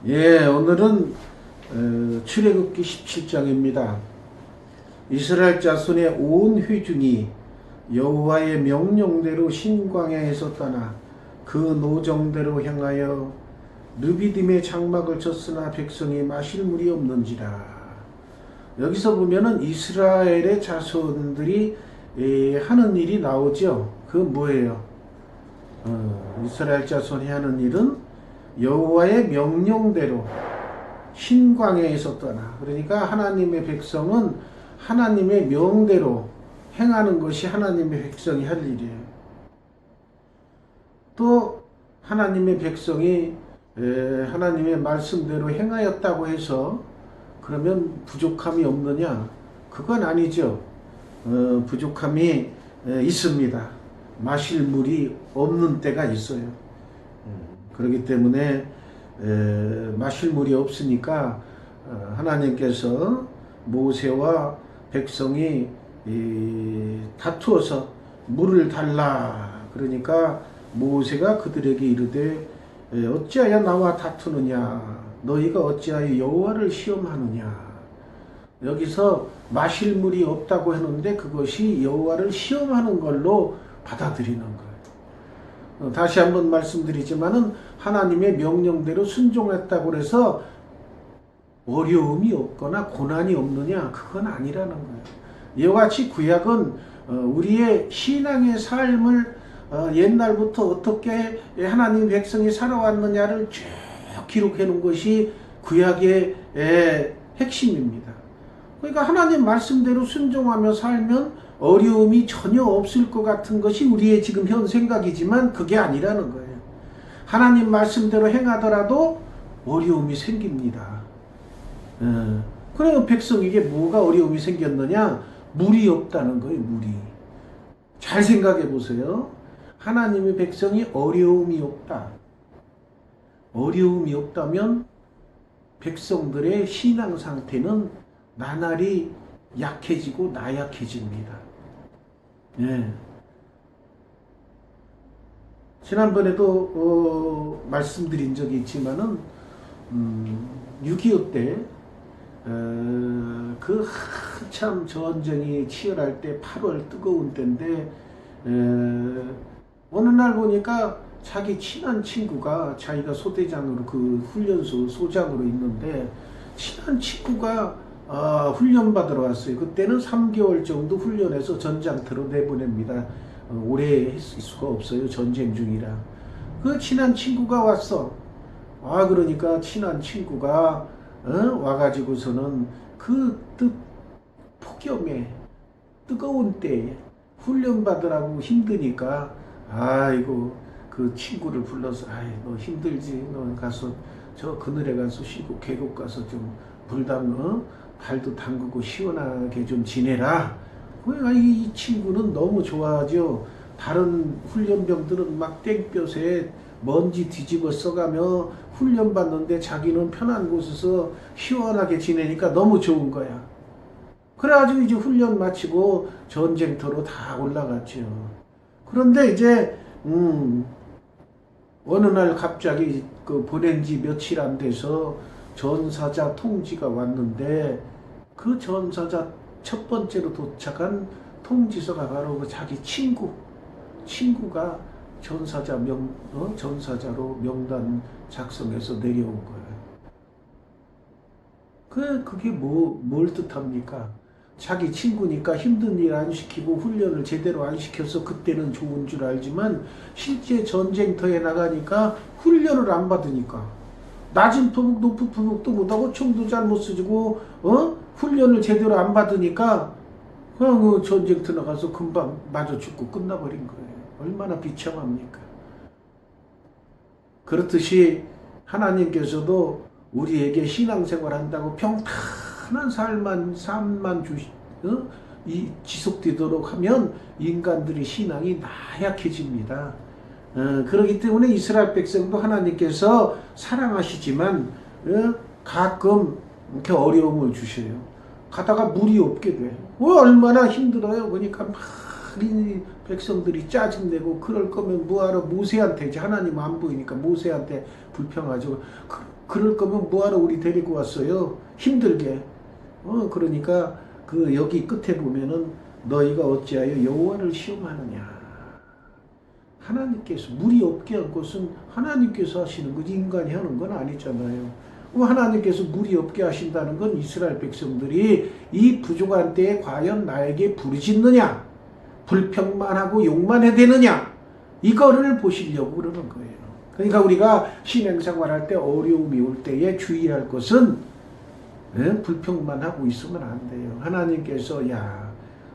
예, 오늘은 출애굽기 17장입니다. 이스라엘 자손의 온 회중이 여호와의 명령대로 신광야에서 떠나 그 노정대로 향하여 르비딤의 장막을 쳤으나 백성이 마실 물이 없는지라. 여기서 보면은 이스라엘의 자손들이 하는 일이 나오죠. 그 뭐예요? 이스라엘 자손이 하는 일은 여호와의 명령대로 신광야에서 떠나, 그러니까 하나님의 백성은 하나님의 명대로 행하는 것이 하나님의 백성이 할 일이에요. 또 하나님의 백성이 하나님의 말씀대로 행하였다고 해서 그러면 부족함이 없느냐? 그건 아니죠. 부족함이 있습니다. 마실 물이 없는 때가 있어요. 그렇기 때문에 마실 물이 없으니까 하나님께서 모세와 백성이 다투어서 물을 달라. 그러니까 모세가 그들에게 이르되 어찌하여 나와 다투느냐? 너희가 어찌하여 여호와를 시험하느냐? 여기서 마실 물이 없다고 했는데 그것이 여호와를 시험하는 걸로 받아들이는 거예요. 다시 한번 말씀드리지만은 하나님의 명령대로 순종했다고 해서 어려움이 없거나 고난이 없느냐? 그건 아니라는 거예요. 이와 같이 구약은 우리의 신앙의 삶을 옛날부터 어떻게 하나님 백성이 살아왔느냐를 쭉 기록해 놓은 것이 구약의 핵심입니다. 그러니까 하나님 말씀대로 순종하며 살면 어려움이 전혀 없을 것 같은 것이 우리의 지금 현 생각이지만 그게 아니라는 거예요. 하나님 말씀대로 행하더라도 어려움이 생깁니다. 그래요. 백성에게 뭐가 어려움이 생겼느냐? 물이 없다는 거예요. 물이. 잘 생각해 보세요. 하나님의 백성이 어려움이 없다. 어려움이 없다면 백성들의 신앙 상태는 나날이 약해지고 나약해집니다. 예. 지난번에도 말씀드린 적이 있지만은 6.25 때 그 한참 전쟁이 치열할 때 8월 뜨거운 때인데 어느 날 보니까 자기 친한 친구가, 자기가 소대장으로 그 훈련소 소장으로 있는데 친한 친구가 훈련 받으러 왔어요. 그때는 3개월 정도 훈련해서 전장터로 내보냅니다. 오래 있을 수가 없어요. 전쟁 중이라. 그 친한 친구가 왔어. 그러니까 친한 친구가 와가지고서는 그 폭염에 뜨거운 때에 훈련 받으라고 힘드니까 아이고 그 친구를 불러서 너 힘들지? 너 가서 저 그늘에 가서 쉬고 계곡 가서 좀 물 담가 발도 담그고 시원하게 좀 지내라. 이 친구는 너무 좋아하죠. 다른 훈련병들은 막 땡볕에 먼지 뒤집어 써가며 훈련 받는데 자기는 편한 곳에서 시원하게 지내니까 너무 좋은 거야. 그래가지고 이제 훈련 마치고 전쟁터로 다 올라갔죠. 그런데 이제 어느 날 갑자기 그 보낸 지 며칠 안 돼서 전사자 통지가 왔는데 그 전사자 첫 번째로 도착한 통지서가 바로 그 자기 친구가 전사자로 명단 작성해서 내려온 거예요. 그게 뭘 뜻합니까? 자기 친구니까 힘든 일 안 시키고 훈련을 제대로 안 시켜서 그때는 좋은 줄 알지만 실제 전쟁터에 나가니까 훈련을 안 받으니까 낮은 토목 높은 토목도 못하고 총도 잘 못 쏘고 훈련을 제대로 안 받으니까 그냥 전쟁터 나가서 금방 맞아 죽고 끝나버린 거예요. 얼마나 비참합니까? 그렇듯이 하나님께서도 우리에게 신앙생활 한다고 평탄한 삶만 지속되도록 하면 인간들의 신앙이 나약해집니다. 그렇기 때문에 이스라엘 백성도 하나님께서 사랑하시지만 가끔 이렇게 어려움을 주셔요. 가다가 물이 없게 돼. 얼마나 힘들어요. 그러니까 막 이 백성들이 짜증내고 그럴 거면 뭐하러 모세한테, 이제 하나님 안 보이니까 모세한테 불평하죠. 그럴 거면 뭐하러 우리 데리고 왔어요? 힘들게. 그러니까 그 여기 끝에 보면은 너희가 어찌하여 여호와를 시험하느냐. 하나님께서, 물이 없게 한 것은 하나님께서 하시는 거지 인간이 하는 건 아니잖아요. 하나님께서 물이 없게 하신다는 건 이스라엘 백성들이 이 부족한 때에 과연 나에게 부르짖느냐, 불평만 하고 욕만 해대느냐, 이거를 보시려고 그러는 거예요. 그러니까 우리가 신앙생활할 때 어려움이 올 때에 주의할 것은 불평만 하고 있으면 안 돼요. 하나님께서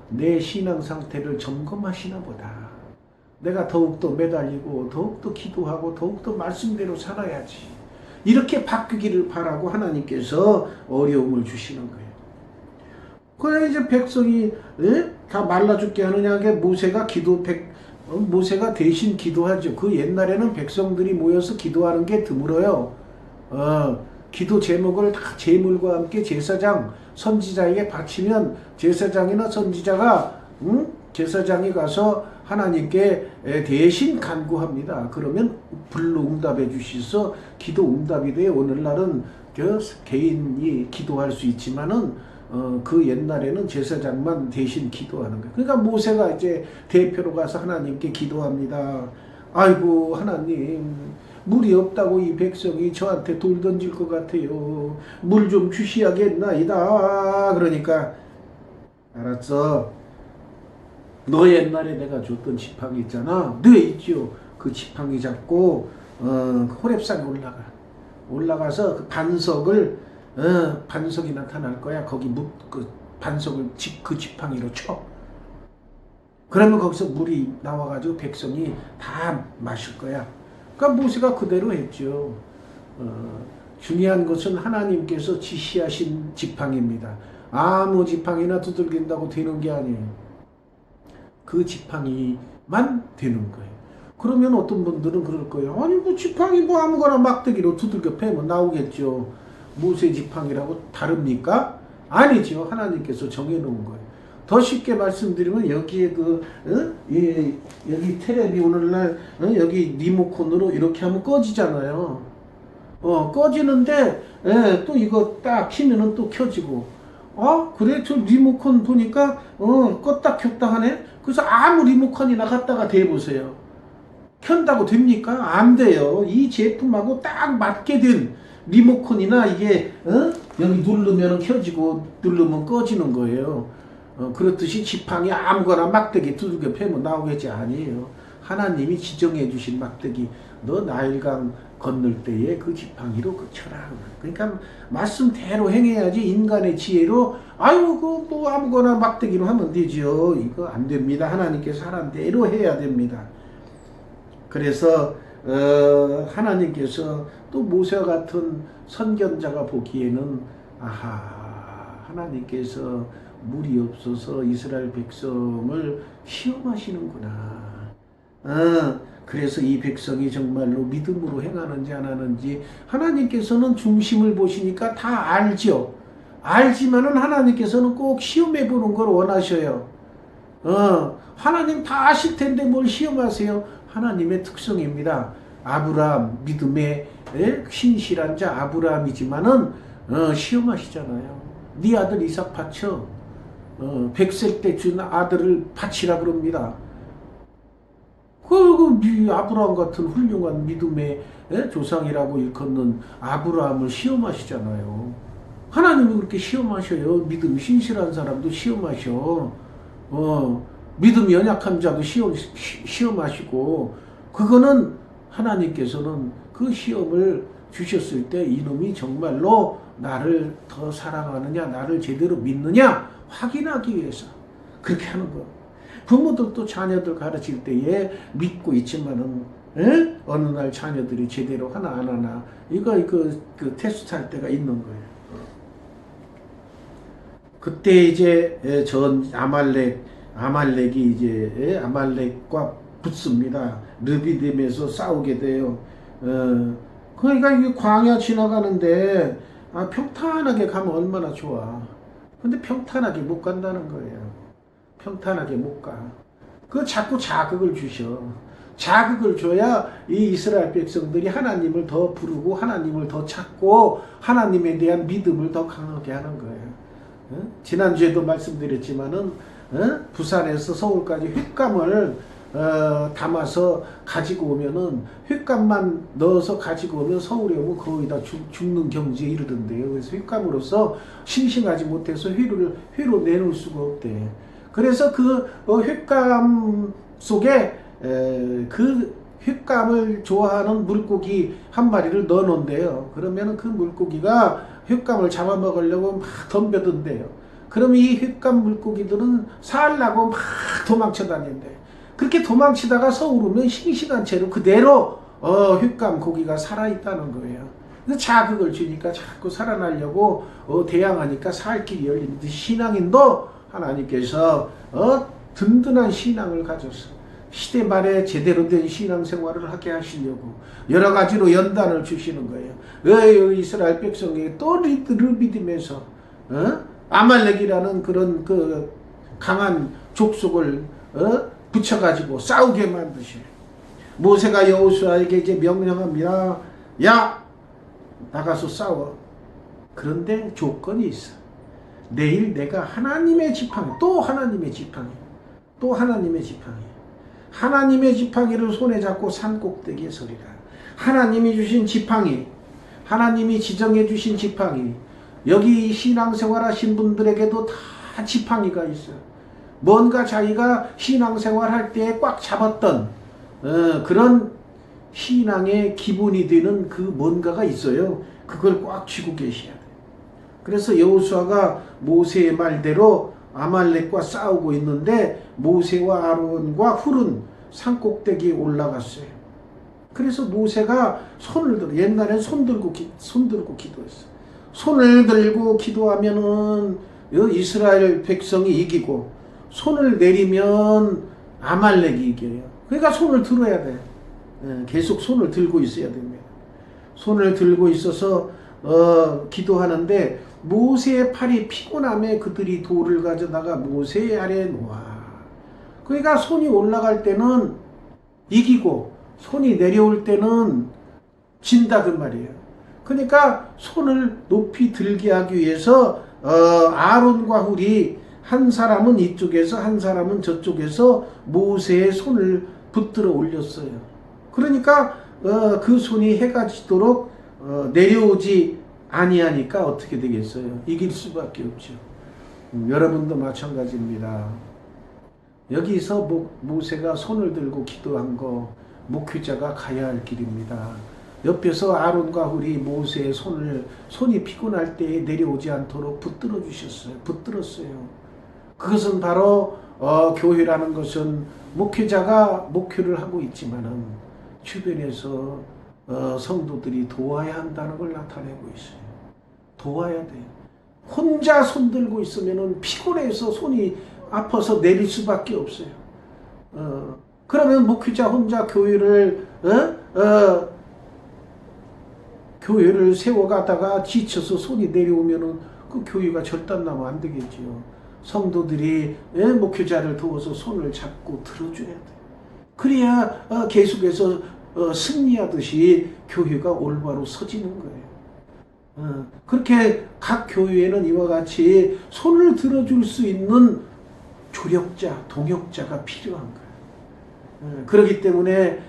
내 신앙 상태를 점검하시나 보다. 내가 더욱더 매달리고 더욱더 기도하고 더욱더 말씀대로 살아야지. 이렇게 바뀌기를 바라고 하나님께서 어려움을 주시는 거예요. 그래 이제 백성이 다 말라 죽게 하느냐. 모세가 대신 기도하죠. 그 옛날에는 백성들이 모여서 기도하는 게 드물어요. 기도 제목을 다 제물과 함께 제사장, 선지자에게 바치면 제사장이나 선지자가 제사장이 가서 하나님께 대신 간구합니다. 그러면 불로 응답해 주셔서 기도 응답이 돼요. 오늘날은 개인이 기도할 수 있지만은 그 옛날에는 제사장만 대신 기도하는 거예요. 그러니까 모세가 이제 대표로 가서 하나님께 기도합니다. 아이고 하나님, 물이 없다고 이 백성이 저한테 돌 던질 것 같아요. 물 좀 주시야겠나이다. 그러니까 알았어. 너 옛날에 내가 줬던 지팡이 있잖아. 네 있죠. 그 지팡이 잡고 호렙산에 올라가서 그 반석이 나타날 거야. 거기 그 반석을 그 지팡이로 쳐. 그러면 거기서 물이 나와가지고 백성이 다 마실 거야. 그러니까 모세가 그대로 했죠. 중요한 것은 하나님께서 지시하신 지팡이입니다. 아무 지팡이나 두들긴다고 되는 게 아니에요. 그 지팡이만 되는 거예요. 그러면 어떤 분들은 그럴 거예요. 아니 뭐 지팡이 뭐 아무거나 막대기로 두들겨 패면 나오겠죠. 모세 지팡이라고 다릅니까? 아니죠. 하나님께서 정해놓은 거예요. 더 쉽게 말씀드리면 여기에 여기 테레비 오늘날 여기 리모컨으로 이렇게 하면 꺼지잖아요. 꺼지는데 또 이거 딱 키면은 또 켜지고. 그래 저 리모컨 보니까 껐다 켰다 하네. 그래서 아무 리모컨이나 갖다가 대보세요. 켠다고 됩니까? 안 돼요. 이 제품하고 딱 맞게 된 리모컨이나 이게 여기 누르면 켜지고 누르면 꺼지는 거예요. 그렇듯이 지팡이 아무거나 막대기 두들겨 패면 나오겠지. 아니에요. 하나님이 지정해 주신 막대기, 너 나일강 건널 때에 그 지팡이로 쳐라. 그러니까 말씀대로 행해야지 인간의 지혜로 아이고 그 뭐 아무거나 막대기로 하면 되죠. 이거 안 됩니다. 하나님께서 하란 대로 해야 됩니다. 그래서 하나님께서 또 모세와 같은 선견자가 보기에는 하나님께서 물이 없어서 이스라엘 백성을 시험하시는구나. 그래서 이 백성이 정말로 믿음으로 행하는지 안 하는지 하나님께서는 중심을 보시니까 다 알죠. 알지만은 하나님께서는 꼭 시험해 보는 걸 원하셔요. 하나님 다 아실 텐데 뭘 시험하세요? 하나님의 특성입니다. 아브라함, 믿음의 신실한 자 아브라함이지만은 시험하시잖아요. 네 아들 이삭 바쳐. 100세 때 준 아들을 바치라 그럽니다. 아브라함 같은 훌륭한 믿음의 조상이라고 일컫는 아브라함을 시험하시잖아요. 하나님이 그렇게 시험하셔요. 믿음이 신실한 사람도 시험하셔. 믿음이 연약한 자도 시험하시고, 그거는 하나님께서는 그 시험을 주셨을 때 이놈이 정말로 나를 더 사랑하느냐, 나를 제대로 믿느냐 확인하기 위해서 그렇게 하는 거. 부모들도 자녀들 가르칠 때에 믿고 있지만은 어느 날 자녀들이 제대로 하나 안 하나 이거 그 테스트 할 때가 있는 거예요. 그때 이제 전 아말렉이 이제 아말렉과 붙습니다. 르비딤에서 싸우게 돼요. 그러니까 이게 광야 지나가는데 평탄하게 가면 얼마나 좋아. 근데 평탄하게 못 간다는 거예요. 평탄하게 못 가. 그 자꾸 자극을 주셔. 자극을 줘야 이 이스라엘 백성들이 하나님을 더 부르고 하나님을 더 찾고 하나님에 대한 믿음을 더 강하게 하는 거예요. 지난주에도 말씀드렸지만은 부산에서 서울까지 횟감을 담아서 가지고 오면은 횟감만 넣어서 가지고 오면 서울에 오면 거의 다 죽는 경지에 이르던데요. 그래서 횟감으로서 싱싱하지 못해서 회로 내놓을 수가 없대. 그래서 그 횟감 속에 그 횟감을 좋아하는 물고기 한 마리를 넣어 놓은대요. 그러면 그 물고기가 횟감을 잡아먹으려고 막 덤벼든대요. 그럼 이 횟감 물고기들은 살라고 막 도망쳐 다닌대. 그렇게 도망치다가 서울 오면 싱싱한 채로 그대로 횟감 고기가 살아있다는 거예요. 그래서 자극을 주니까 자꾸 살아나려고 대항하니까 살 길이 열리는데, 신앙인도 하나님께서 든든한 신앙을 가졌어. 시대 말에 제대로 된 신앙생활을 하게 하시려고 여러 가지로 연단을 주시는 거예요. 이스라엘 백성에게 또 르비딤에서 아말렉이라는 그런 그 강한 족속을 붙여가지고 싸우게 만드시네. 모세가 여호수아에게 이제 명령합니다. 야, 나가서 싸워. 그런데 조건이 있어. 내일 내가 하나님의 지팡이, 또 하나님의 지팡이, 또 하나님의 지팡이, 하나님의 지팡이를 손에 잡고 산 꼭대기에 서리라. 하나님이 주신 지팡이, 하나님이 지정해 주신 지팡이, 여기 신앙생활 하신 분들에게도 다 지팡이가 있어요. 뭔가 자기가 신앙생활 할 때 꽉 잡았던 그런 신앙의 기본이 되는 그 뭔가가 있어요. 그걸 꽉 쥐고 계셔야 돼요. 그래서 여호수아가 모세의 말대로 아말렉과 싸우고 있는데 모세와 아론과 훌은 산꼭대기에 올라갔어요. 그래서 모세가 손을 들어, 옛날엔 손 들고 기도했어. 손을 들고 기도하면은 이스라엘 백성이 이기고, 손을 내리면 아말렉이 이겨요. 그러니까 손을 들어야 돼. 계속 손을 들고 있어야 됩니다. 손을 들고 있어서 기도하는데, 모세의 팔이 피곤함에 그들이 돌을 가져다가 모세 아래에 놓아. 그러니까 손이 올라갈 때는 이기고 손이 내려올 때는 진다 그 말이에요. 그러니까 손을 높이 들게 하기 위해서 아론과 훌이 한 사람은 이쪽에서 한 사람은 저쪽에서 모세의 손을 붙들어 올렸어요. 그러니까 그 손이 해가 지도록 내려오지 아니하니까 어떻게 되겠어요? 이길 수밖에 없죠. 여러분도 마찬가지입니다. 여기서 모세가 손을 들고 기도한 거 목회자가 가야 할 길입니다. 옆에서 아론과 훌이 모세의 손이 피곤할 때 내려오지 않도록 붙들어 주셨어요. 붙들었어요. 그것은 바로 교회라는 것은 목회자가 목회를 하고 있지만은 주변에서 성도들이 도와야 한다는 걸 나타내고 있어요. 도와야 돼요. 혼자 손 들고 있으면은 피곤해서 손이 아파서 내릴 수밖에 없어요. 그러면 목회자 혼자 교회를 세워가다가 지쳐서 손이 내려오면은 그 교회가 절단나면 안 되겠지요. 성도들이 목회자를 도와서 손을 잡고 들어줘야 돼요. 그래야 계속해서 승리하듯이 교회가 올바로 서지는 거예요. 그렇게 각 교회에는 이와 같이 손을 들어줄 수 있는 조력자, 동역자가 필요한 거예요. 그렇기 때문에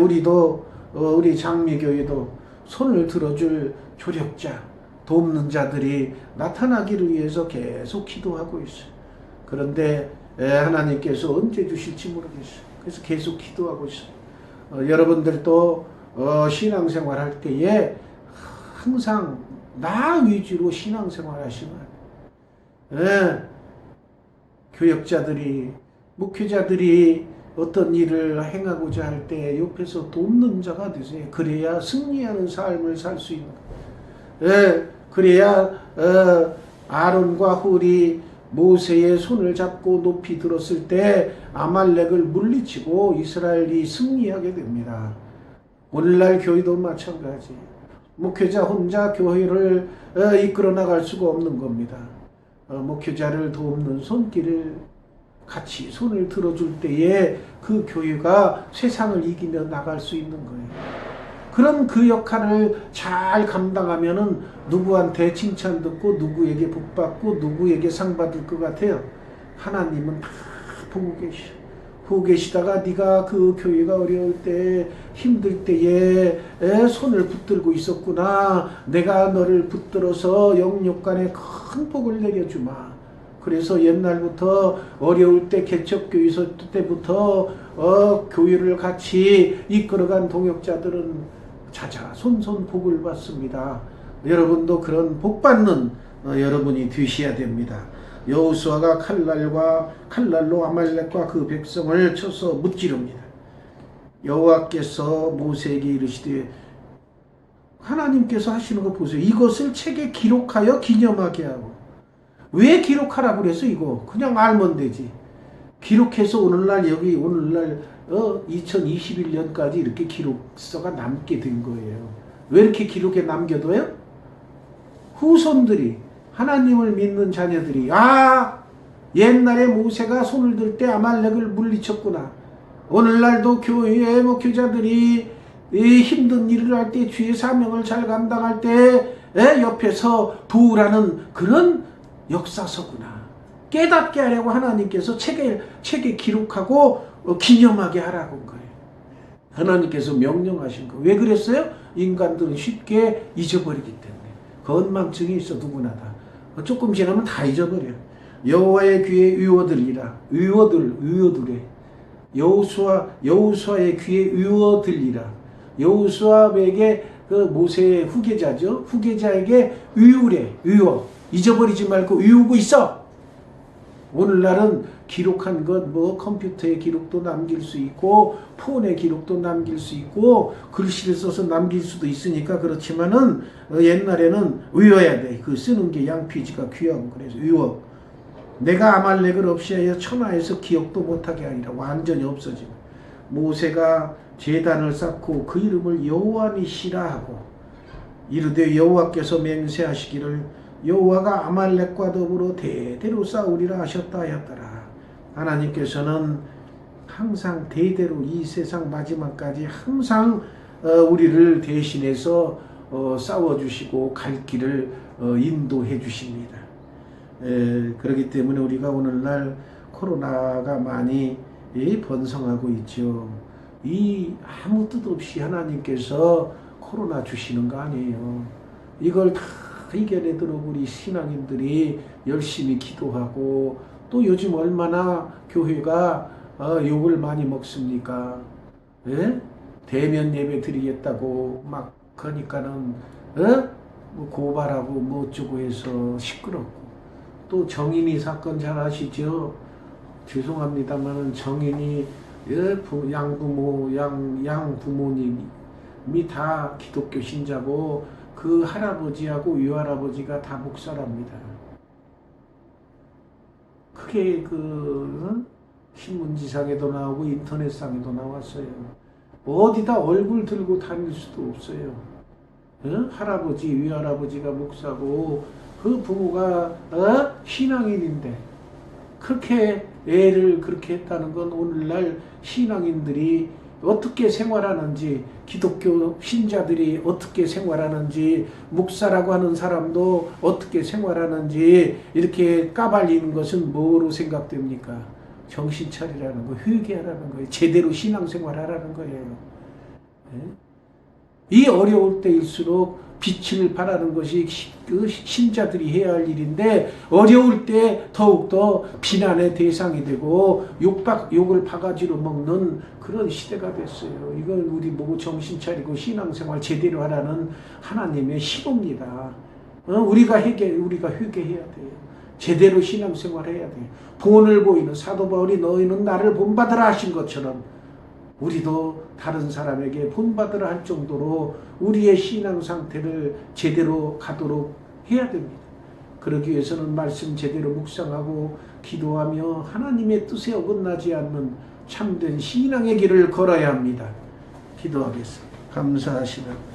우리도 우리 장미교회도 손을 들어줄 조력자, 돕는 자들이 나타나기를 위해서 계속 기도하고 있어요. 그런데 하나님께서 언제 주실지 모르겠어요. 그래서 계속 기도하고 있어요. 여러분들도 신앙생활 할 때에 항상 나 위주로 신앙생활 하시면 교역자들이, 목회자들이 어떤 일을 행하고자 할 때 옆에서 돕는 자가 되세요. 그래야 승리하는 삶을 살 수 있는 거예요. 그래야 아론과 훌이 모세의 손을 잡고 높이 들었을 때 아말렉을 물리치고 이스라엘이 승리하게 됩니다. 오늘날 교회도 마찬가지. 목회자 혼자 교회를 이끌어 나갈 수가 없는 겁니다. 목회자를 돕는 손길을 같이 손을 들어줄 때에 그 교회가 세상을 이기며 나갈 수 있는 거예요. 그런 그 역할을 잘 감당하면은 누구한테 칭찬 듣고 누구에게 복 받고 누구에게 상 받을 것 같아요. 하나님은 다 보고 계셔. 보고 계시다가 네가 그 교회가 어려울 때 힘들 때에 손을 붙들고 있었구나. 내가 너를 붙들어서 영육간에 큰 복을 내려주마. 그래서 옛날부터 어려울 때 개척교회에서 때부터 교회를 같이 이끌어간 동역자들은 자자손손 복을 받습니다. 여러분도 그런 복 받는 여러분이 되셔야 됩니다. 여호수아가 칼날로 아말렉과 그 백성을 쳐서 무찌릅니다. 여호와께서 모세에게 이르시되, 하나님께서 하시는 거 보세요. 이것을 책에 기록하여 기념하게 하고. 왜 기록하라고 그래서 이거 그냥 알면 되지. 기록해서 오늘날 2021년까지 이렇게 기록서가 남게 된 거예요. 왜 이렇게 기록에 남겨둬요? 후손들이, 하나님을 믿는 자녀들이, 옛날에 모세가 손을 들 때 아말렉을 물리쳤구나. 오늘날도 교회의 목회자들이 힘든 일을 할 때, 주의 사명을 잘 감당할 때 옆에서 도우라는 그런 역사서구나. 깨닫게 하려고 하나님께서 책에 기록하고 기념하게 하라고 한 거예요. 하나님께서 명령하신 거. 왜 그랬어요? 인간들은 쉽게 잊어버리기 때문에. 건망증이 있어 누구나 다. 조금 지나면 다 잊어버려. 여호와의 귀에 의워들리라. 의워들에. 여호수아의 귀에 의워들리라. 여호수아에게 그 모세의 후계자죠. 후계자에게 의워. 잊어버리지 말고 외우고 있어. 오늘날은 기록한 것 컴퓨터에 기록도 남길 수 있고 폰에 기록도 남길 수 있고 글씨를 써서 남길 수도 있으니까 그렇지만은 옛날에는 외워야 돼. 그 쓰는 게 양피지가 귀하고 그래서 외워. 내가 아말렉을 없이하여 천하에서 기억도 못하게 하리라. 완전히 없어지고. 모세가 제단을 쌓고 그 이름을 여호와니시라 하고 이르되 여호와께서 맹세하시기를 여호와가 아말렉과 더불어 대대로 싸우리라 하셨다 하였더라. 하나님께서는 항상 대대로 이 세상 마지막까지 항상 우리를 대신해서 싸워주시고 갈 길을 인도해 주십니다. 그렇기 때문에 우리가 오늘날 코로나가 많이 번성하고 있죠. 이 아무 뜻 없이 하나님께서 코로나 주시는 거 아니에요. 이걸 다 이겨내도록 우리 신앙인들이 열심히 기도하고 또 요즘 얼마나 교회가 욕을 많이 먹습니까? 예? 대면 예배 드리겠다고 막 그러니까는 뭐 고발하고 뭐 어쩌고 해서 시끄럽고 또 정인이 사건 잘 아시죠? 죄송합니다만은 정인이 양부모님이 다 기독교 신자고 그 할아버지하고 위할아버지가 다 목사랍니다. 그게 그 신문지상에도 나오고 인터넷상에도 나왔어요. 어디다 얼굴 들고 다닐 수도 없어요. 할아버지, 위할아버지가 목사고 그 부모가 신앙인인데 그렇게 애를 그렇게 했다는 건 오늘날 신앙인들이 어떻게 생활하는지, 기독교 신자들이 어떻게 생활하는지, 목사라고 하는 사람도 어떻게 생활하는지 이렇게 까발리는 것은 뭐로 생각됩니까? 정신 차리라는 거, 회개하라는 거예요. 제대로 신앙생활하라는 거예요. 이 어려울 때일수록 빛을 발하는 것이 그 신자들이 해야 할 일인데 어려울 때 더욱더 비난의 대상이 되고 욕을 바가지로 먹는 그런 시대가 됐어요. 이걸 우리 보고 정신 차리고 신앙생활 제대로 하라는 하나님의 시도입니다. 우리가 회개해야 돼요. 제대로 신앙생활 해야 돼요. 본을 보이는 사도 바울이 너희는 나를 본받으라 하신 것처럼 우리도 다른 사람에게 본받으라 할 정도로 우리의 신앙 상태를 제대로 가도록 해야 됩니다. 그러기 위해서는 말씀 제대로 묵상하고 기도하며 하나님의 뜻에 어긋나지 않는 참된 신앙의 길을 걸어야 합니다. 기도하겠습니다. 감사하시는